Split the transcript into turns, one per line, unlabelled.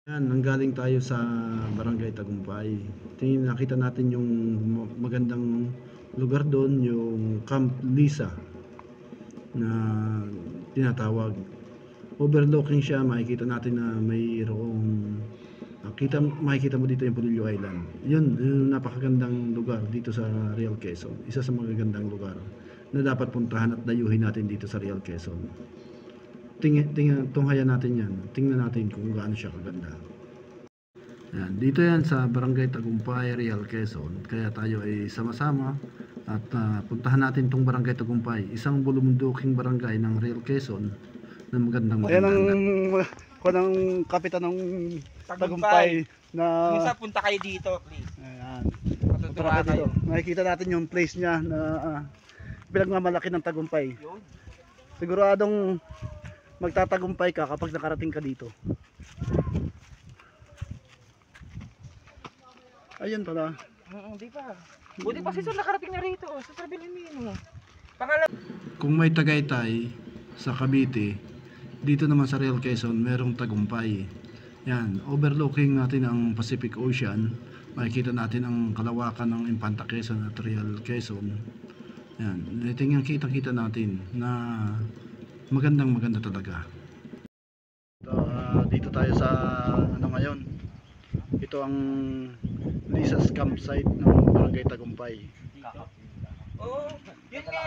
Yan, nanggaling tayo sa Barangay Tagumpay. Nakita natin yung magandang lugar doon, yung Camp Lisa na tinatawag. Overlooking siya, makikita natin na mayroong makikita mo dito yung Pulilio Island. Yun napakagandang lugar dito sa Real Quezon. Isa sa magagandang lugar na dapat puntahan at dayuhin natin dito sa Real Quezon. Tunghayan natin yan. Tingnan natin kung gaano siya kaganda. Yan, dito yan sa Barangay Tagumpay, Real Quezon. Kaya tayo ay sama-sama at puntahan natin tong Barangay Tagumpay. Isang bulumunduking barangay ng Real Quezon na magandang
Ayan ang kapitan ng Tagumpay na
Minsan punta kayo dito, please.
ayan.
Matutuwa kayo.
Makikita natin yung place niya na pinagmamalaki ng Tagumpay.
Yun.
Siguradong magtatagumpay ka kapag nakarating ka dito. Ayun pala.
Di pa. Buti pa si Sir nakarating na rito. Sa Trabilimino. Pangalan.
Kung may Tagaytay sa Cavite, dito naman sa Real Quezon merong Tagumpay. Yan, overlooking natin ang Pacific Ocean. Makikita natin ang kalawakan ng Infanta Quezon at Real Quezon. Yan, tingnan kita natin na maganda talaga. Dito tayo sa ngayon. Ito ang Lisa's campsite ng Barangay Tagumpay.
Oo. Yun nga.